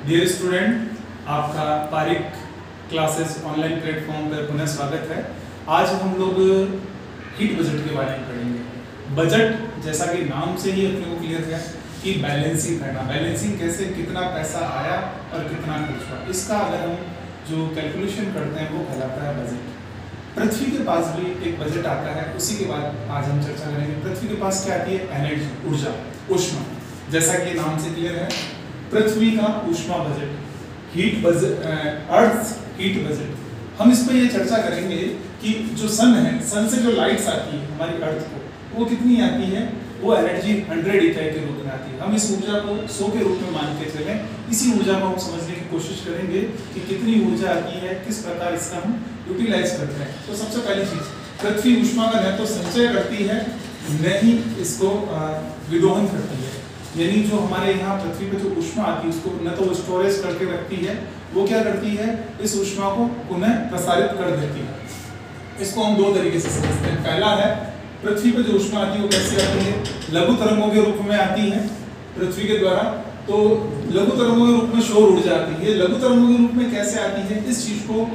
Dear student, आपका Pareek classes online platform पर पुनः स्वागत है। आज हम लोग हीट बजट के बारे में पढ़ेंगे। बजट जैसा कि नाम से ही अपने को क्लियर है कि बैलेंसिंग करना, बैलेंसिंग कैसे, कितना पैसा आया और कितना खर्च हुआ, इसका अगर हम जो कैलकुलेशन करते हैं वो कहलाता है बजट। पृथ्वी के पास भी एक बजट आता है, उसी के बाद आज हम चर्चा करेंगे। पृथ्वी के पास क्या आती है? एनर्जी, ऊर्जा, ऊष्मा। जैसा कि नाम से क्लियर है, पृथ्वी का ऊष्मा बजट, हीट बजट, अर्थ हीट बजट। हम इस पर ये चर्चा करेंगे कि जो सन है, सन से जो लाइट्स आती है हमारी अर्थ को, वो कितनी आती है? वो एनर्जी 100 इकाई के रूप में आती है। हम इस ऊर्जा को 100 के रूप में मान के चलें। इसी ऊर्जा को हम समझने की कोशिश करेंगे कि कितनी ऊर्जा आती है, किस प्रकार इसका हम यूटिलाइज करते हैं। तो सबसे पहली चीज, पृथ्वी ऊष्मा का न तो संचय करती है, न ही इसको विदोहन करती है। यानी जो हमारे यहाँ पृथ्वी पे जो ऊष्मा आती है उसको न तो वो स्टोरेज करके रखती है, वो क्या करती है? इस ऊष्मा को पुनः प्रसारित कर देती है। इसको हम दो तरीके से समझते हैं। पहला है, पृथ्वी पे जो ऊष्मा आती है वो कैसे आती है? लघु तरंगों के रूप में आती है पृथ्वी के द्वारा। तो लघु तरंगों के रूप में सौर ऊर्जा आती है। लघु तरंगों के रूप में कैसे आती है, इस चीज को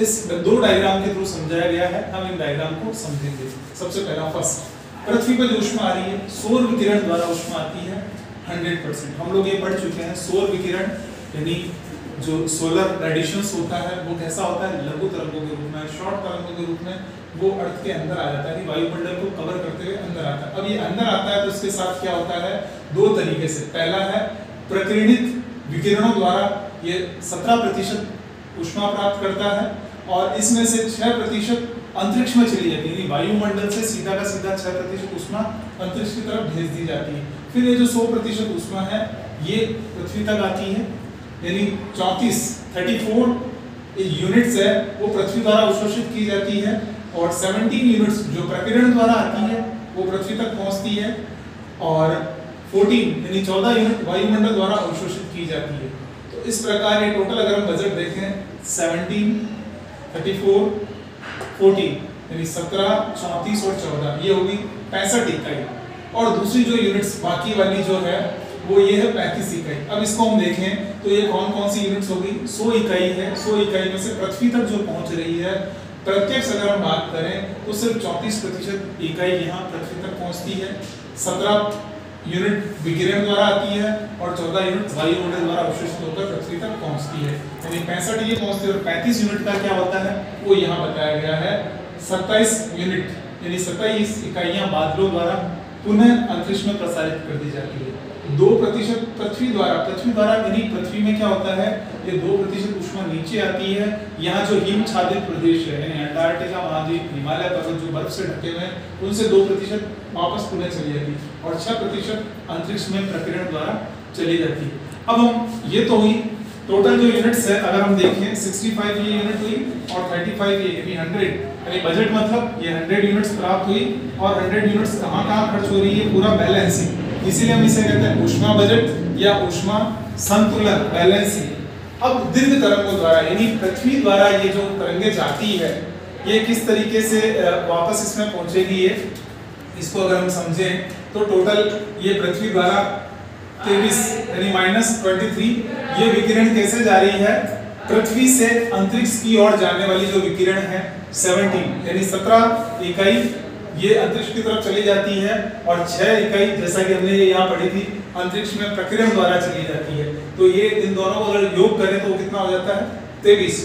इस दो डायग्राम के थ्रू समझाया गया है। हम इन डायग्राम को समझेंगे। सबसे पहला, फर्स्ट, पृथ्वी पर जो ऊष्मा आ रही है, सौर विकिरण द्वारा ऊष्मा आती है 100%। हम लोग ये पढ़ चुके हैं। सौर विकिरण यानी जो सोलर रेडिएशंस होता है वो कैसा होता है? लघु तरंगों के रूप में, शॉर्ट तरंगों के रूप में वो अर्थ के अंदर आ जाता है, वायुमंडल को कवर करते हुए अंदर आता है। अब ये अंदर आता है तो इसके साथ क्या होता है? दो तरीके से। पहला है, प्रकीर्णित विकिरणों द्वारा ये 17% ऊष्मा प्राप्त करता है और इसमें से 6% अंतरिक्ष में चली जाती है। वायुमंडल से सीधा का सीधा 6% ऊष्मा अंतरिक्ष की तरफ भेज दी जाती है। फिर ये जो 100% ऊष्मा है ये पृथ्वी तक आती है, यानी 34 यूनिट्स है वो पृथ्वी द्वारा अवशोषित की जाती है और 17 यूनिट्स जो प्रकीर्णन द्वारा आती है वो पृथ्वी तक पहुंचती है और 14 यानी 14 यूनिट वायुमंडल द्वारा अवशोषित की जाती है। तो इस प्रकार ये टोटल अगर हम बजट देखें, 17, 34, 14 यानी 17, 34 और 14, ये होगी 65 इकाई। और दूसरी जो यूनिट्स बाकी वाली जो है वो ये है 35 इकाई। अब इसको हम देखें तो ये कौन कौन सी यूनिट्स होगी? 100 इकाई है। 100 इकाई में से पृथ्वी तक जो पहुंच रही है, प्रत्यक्ष अगर हम बात करें तो सिर्फ 34% इकाई यहाँ पृथ्वी तक पहुंचती है। 17 यूनिट विकिरण द्वारा आती है और 14 यूनिट वायुमंडल द्वारा अवशोषित होकर पृथ्वी तक पहुंचती है। यानी 65 ये पहुंचती है और 35 यूनिट का क्या होता है वो यहाँ बताया गया है। 27 यूनिट यानी 27 इकाइयां बादलों द्वारा पुनः अंतरिक्ष में प्रसारित कर दी जाती है। 2% पृथ्वी द्वारा यानी पृथ्वी में क्या होता है, ये 2% ऊष्मा नीचे आती है। यहाँ जो हिमच्छादित प्रदेश है यानी अंटार्कटिका महाद्वीप, हिमालय पर्वत जो बर्फ से ढके हुए हैं, उनसे 2% वापस पुनः चली जाती है और 6% अंतरिक्ष में प्रकीर्णन द्वारा चली जाती है। अब हम ये तो हुई टोटल जो यूनिट्स है, अगर हम देखें 65 ये यूनिट हुई और 35 ये यानी 100 यानी बजट मतलब ये 100 यूनिट्स प्राप्त हुई और 100 यूनिट्स कहाँ खर्च हो रही है? पूरा बैलेंसिंग। इसीलिए हम इसे कहते हैं ऊष्मा बजट या ऊष्मा संतुलन, बैलेंसिंग। अब दीर्घ तरंगों द्वारा यानी पृथ्वी द्वारा ये जो तरंगे जाती है ये किस तरीके से वापस इसमें पहुंचेगी, ये इसको अगर हम समझें तो टोटल ये पृथ्वी द्वारा 23 यानी -23 ये विकिरण कैसे जा रही है? पृथ्वी से अंतरिक्ष की ओर जाने वाली जो विकिरण है 17 यानी 17 इकाई ये अंतरिक्ष की तरफ चली जाती है और 6 इकाई जैसा कि हमने यहाँ पढ़ी थी अंतरिक्ष में प्रकीर्णन द्वारा चली जाती है। तो ये इन दोनों को अगर योग करें तो कितना हो जाता है? 23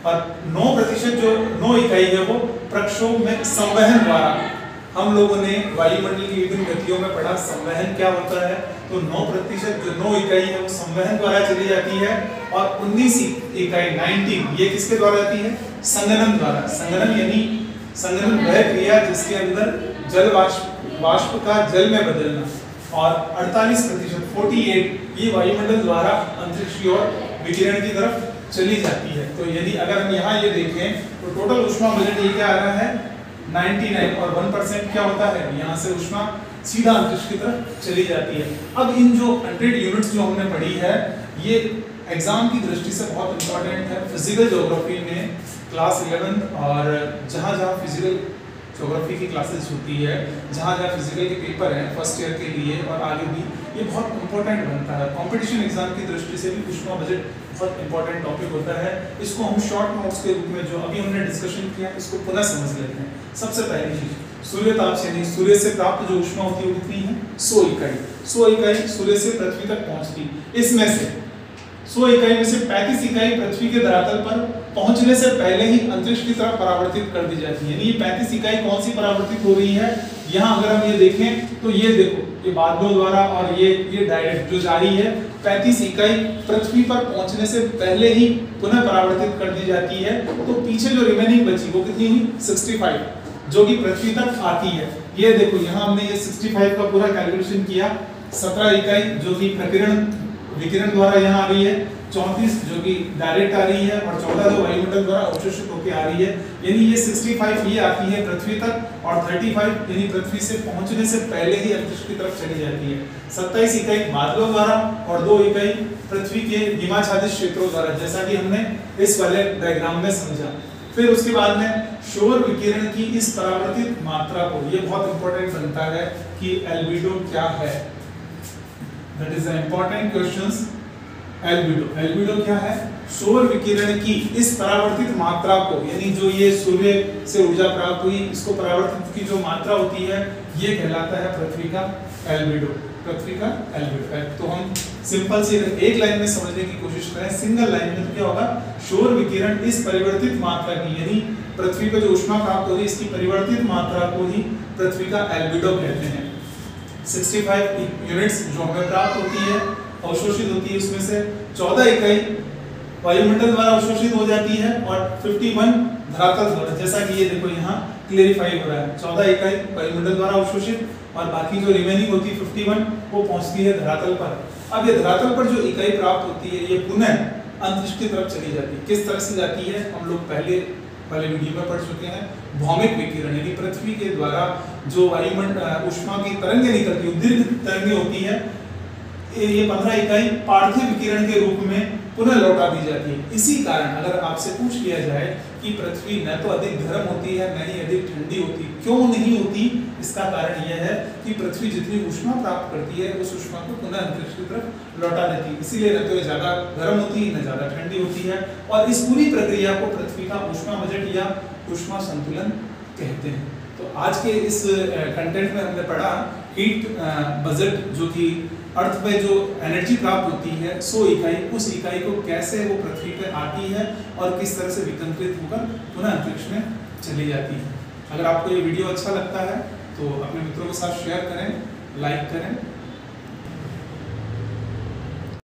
और 9% जो 9 इकाई है वो प्रक्षोभ में संवहन द्वारा। हम लोगों ने वायुमंडल की विभिन्न गतियों में पढ़ा संवहन क्या होता है। तो 9% जो 9 इकाई है वो संवहन द्वारा चली जाती है और 19 इकाई 19 ये किसके द्वारा जाती है? संघनन द्वारा। संघनन यानी संघनन वह क्रिया जिसके अंदर जल वाष्प का जल में बदलना। और 48% 48 ये वायुमंडल द्वारा अंतरिक्ष की ओर विकिरण की तरफ चली जाती है। तो यदि अगर हम यहाँ ये देखें तो टोटल ऊष्मा बजट ये क्या आ रहा है? 99 और 1% क्या होता है? यहाँ से ऊष्मा सीधा अंतरिक्ष की तरफ चली जाती है। अब इन जो 100 यूनिट्स जो हमने पढ़ी है ये एग्जाम की दृष्टि से बहुत इंपॉर्टेंट है। फिजिकल ज्योग्राफी में क्लास 11 और जहाँ फिजिकल ज्योग्राफी की क्लासेस होती है, जहाँ जहाँ फिजिकल के पेपर हैं फर्स्ट ईयर के लिए और आगे भी, ये बहुत इंपॉर्टेंट बनता है। कंपटीशन एग्जाम की दृष्टि से भी ऊष्मा बजट बहुत इंपॉर्टेंट टॉपिक होता है। इसको हम शॉर्ट नोट्स के रूप में जो अभी हमने डिस्कशन किया इसको पुनः समझ लेते हैं। सबसे पहली चीज, सूर्य ताप से यानी सूर्य से प्राप्त जो ऊष्मा होती है वो कितनी है? 100 इकाई। 100 इकाई सूर्य से पृथ्वी तक पहुंचती, इसमें से 100 इकाई में से 35 इकाई पृथ्वी के धरातल पर पहुंचने से पहले ही अंतरिक्ष की तरफ परावर्तित कर दी जाती है। यानी ये 35 इकाई कौन सी परावर्तित हो रही है? यहाँ अगर हम ये देखें तो ये देखो, ये बादलों द्वारा और ये डायरेक्ट जो जारी है, 35 इकाई पृथ्वी पर पहुंचने से पहले ही पुनः परावर्तित कर दी जाती है। तो पीछे जो रिमेनिंग बची वो कितनी हुई? 65, जो कि पृथ्वी तक आती है। ये देखो यहाँ हमने ये 65 का पूरा कैलकुलेशन किया। 17 इकाई जो कि विकिरण द्वारा यहाँ आ रही है, 34 जो कि डायरेक्ट आ रही है और 14 जो वायुमंडल द्वारा अवशोषित होकर आ रही है। यानी ये 65 ये आती है पृथ्वी तक और 35 यानी पृथ्वी से पहुंचने से पहले ही अंतरिक्ष की तरफ चली जाती है। 27 इकाई बादलों द्वारा और 2 इकाई पृथ्वी के हिमाच्छादित क्षेत्रों द्वारा, जैसा कि हमने इस वाले डायग्राम में समझा। फिर उसके बाद में सौर विकिरण की इस परावर्तित मात्रा को, ये बहुत इंपॉर्टेंट बनता है कि एल्बिडो क्या है। That is the important questions. Albedo क्या है? सौर विकिरण की इस परावर्तित मात्रा को, यानी जो ये सूर्य से ऊर्जा प्राप्त हुई, इसको परावर्तित की जो मात्रा होती है, ये कहलाता है पृथ्वी का एल्बिडो। पृथ्वी का एल्बिडो। तो हम सिंपल से एक लाइन में समझने की कोशिश करें, सिंगल लाइन में, तो क्या होगा? सौर विकिरण इस परिवर्तित मात्रा की, यानी पृथ्वी पर जो ऊष्मा प्राप्त हो रही है इसकी परिवर्तित मात्रा को ही पृथ्वी का एल्बिडो कहते हैं। 65 यूनिट्स जो हमें प्राप्त होती है, अवशोषित होती है, उसमें से 14 इकाई वायुमंडल द्वारा अवशोषित हो जाती है और 51 धरातल द्वारा, जैसा कि ये देखो यहाँ क्लेरिफाई हो रहा है। 14 इकाई वायुमंडल द्वारा अवशोषित और बाकी जो रिमेनिंग होती है 51 वो पहुंचती है धरातल पर। अब ये धरातल पर जो इकाई प्राप्त होती है ये पुनः अंतरिक्ष की तरफ चली जाती है। किस तरह से जाती है हम लोग पहले वाले वीडियो में पढ़ चुके हैं। भौमिक विकिरण यानी पृथ्वी के द्वारा जो वायुमंडल ऊष्मा की तरंगें निकलती है, दीर्घ तरंगें होती है, ये 15 इकाई पार्थिव विकिरण के रूप में पुनः लौटा दी जाती है। इसी कारण अगर आपसे पूछ लिया जाए कि पृथ्वी न तो अधिक गर्म होती है न ही अधिक ठंडी होती, क्यों नहीं होती? इसका कारण यह है कि पृथ्वी जितनी ऊष्मा प्राप्त करती है उस ऊष्मा को पुनः अंतरिक्ष की तरफ लौटा देती है। इसीलिए न तो ज्यादा गर्म होती है न ज्यादा ठंडी होती है। और इस पूरी प्रक्रिया को पृथ्वी का ऊष्मा बजट या ऊष्मा संतुलन कहते हैं। तो आज के इस कंटेंट में हमने पढ़ा हीट बजट, जो कि अर्थ में जो एनर्जी प्राप्त होती है 100 इकाई, उस इकाई को कैसे वो पृथ्वी पर आती है और किस तरह से विकेंद्रित होकर पुनः अंतरिक्ष में चली जाती है। अगर आपको ये वीडियो अच्छा लगता है तो अपने मित्रों के साथ शेयर करें, लाइक करें